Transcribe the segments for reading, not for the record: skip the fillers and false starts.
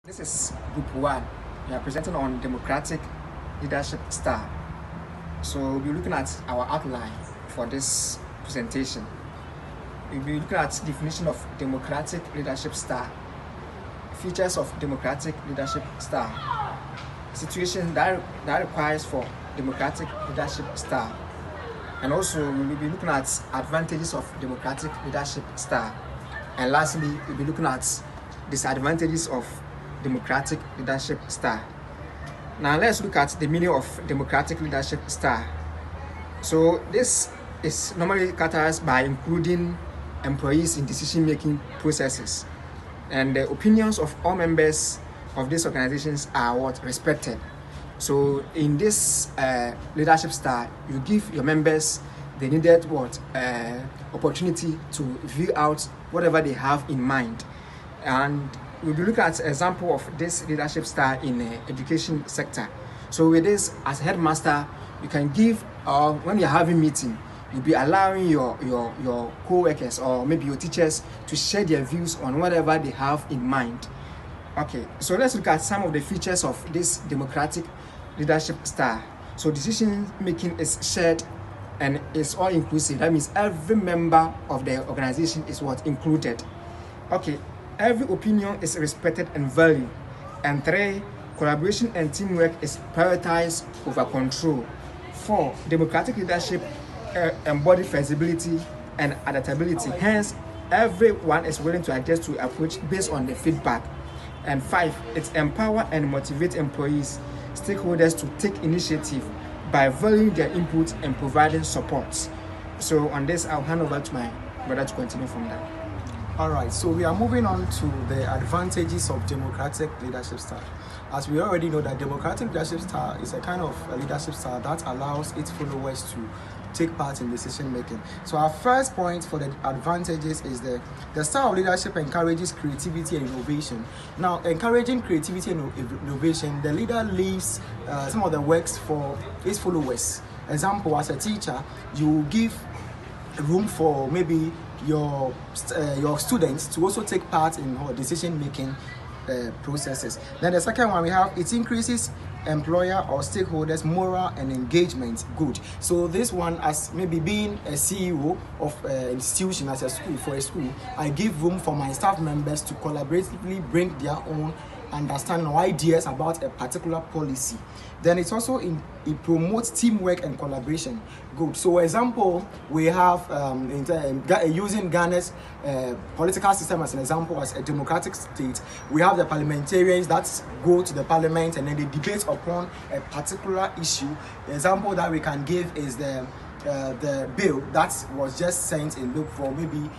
This is Group 1. We are presenting on Democratic Leadership Style. So we'll be looking at our outline for this presentation. We'll be looking at definition of Democratic Leadership Style, features of Democratic Leadership Style, situation that requires for Democratic Leadership Style, and also we will be looking at advantages of Democratic Leadership Style, and lastly we'll be looking at disadvantages of Democratic Leadership Style. Now let's look at the meaning of Democratic Leadership Style. So this is normally characterized by including employees in decision-making processes, and the opinions of all members of these organizations are respected. So in this leadership style, you give your members the needed opportunity to view out whatever they have in mind. And we'll be looking at an example of this leadership style in the education sector. So with this, as a headmaster, you can give, when you're having meeting, you'll be allowing your co-workers or maybe your teachers to share their views on whatever they have in mind. Okay, so let's look at some of the features of this democratic leadership style. So decision making is shared and it's all inclusive. That means every member of the organization is included. Okay, every opinion is respected and valued. And 3, collaboration and teamwork is prioritized over control. 4, democratic leadership embody flexibility and adaptability. Hence, everyone is willing to adjust to approach based on the feedback. And 5, it empower and motivate employees, stakeholders to take initiative by valuing their input and providing support. So on this, I'll hand over to my brother to continue from that. All right, so we are moving on to the advantages of democratic leadership style. As we already know that democratic leadership style is a kind of a leadership style that allows its followers to take part in decision making. So our first point for the advantages is the style of leadership encourages creativity and innovation. Now, encouraging creativity and innovation, the leader leaves some of the works for his followers. Example, as a teacher, you give room for maybe your students to also take part in decision making processes. Then the second one we have, it increases employer or stakeholders morale and engagement. Good. So this one, as maybe being a CEO of an institution as a school, I give room for my staff members to collaboratively bring their own understanding or ideas about a particular policy. Then it's also it promotes teamwork and collaboration. Good. So example, we have using Ghana's political system as an example, as a democratic state, we have the parliamentarians that go to the parliament and then they debate upon a particular issue. The example that we can give is the bill that was just sent in look for maybe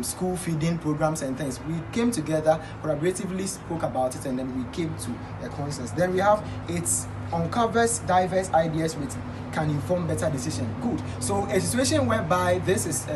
school feeding programs and things. We came together, collaboratively spoke about it, and then we came to a consensus. Then we have it uncovers diverse ideas which can inform better decision. Good. So a situation whereby this is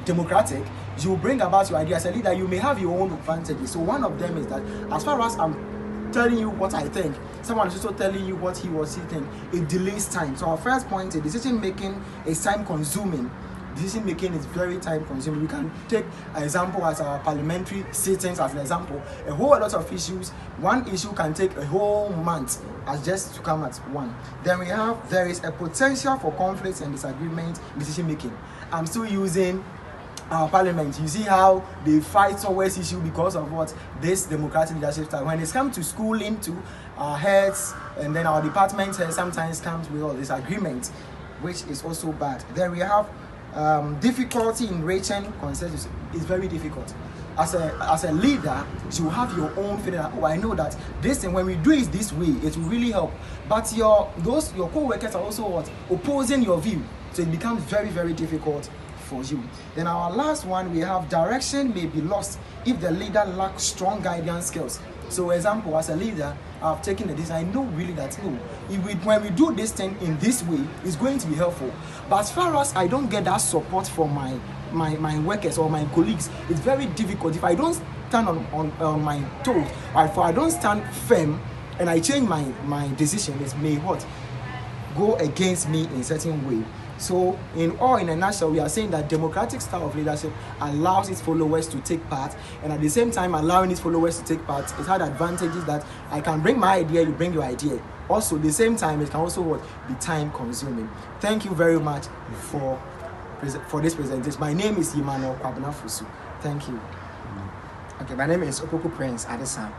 democratic, you bring about your idea as a leader. You may have your own advantages. So one of them is that as far as I'm telling you what I think, someone is also telling you what he or she thinks. It delays time. So our first point is decision making is time consuming. Decision making is very time consuming. We can take an example as our parliamentary sittings as an example. A whole lot of issues. One issue can take a whole month as just to come at one. Then we have there is a potential for conflicts and disagreement in decision making. I'm still using our parliament. You see how they fight always issue because of what this democratic leadership style. When it's come to schooling, to our heads and then our department heads sometimes comes with all disagreement, which is also bad. Then we have difficulty in reaching consensus. Is very difficult. As a leader, you have your own feeling. Oh, I know that this thing, when we do it this way, it will really help. But your co-workers are also opposing your view, so it becomes very, very difficult for you. Then our last one, we have direction may be lost if the leader lacks strong guidance skills. So example, as a leader, I've taken this, I know really that no, when we do this thing in this way, it's going to be helpful. But as far as I don't get that support from my workers or my colleagues, it's very difficult. If I don't stand on my toes, or if I don't stand firm and I change my decision, it may go against me in a certain way. So in a nutshell, we are saying that democratic style of leadership allows its followers to take part, and at the same time allowing its followers to take part, it had advantages that I can bring my idea, you bring your idea. Also, at the same time, it can also be time consuming. Thank you very much for this presentation. My name is Emmanuel Kwabena Fusu. Thank you. Okay, my name is Opoku Prince Adesam.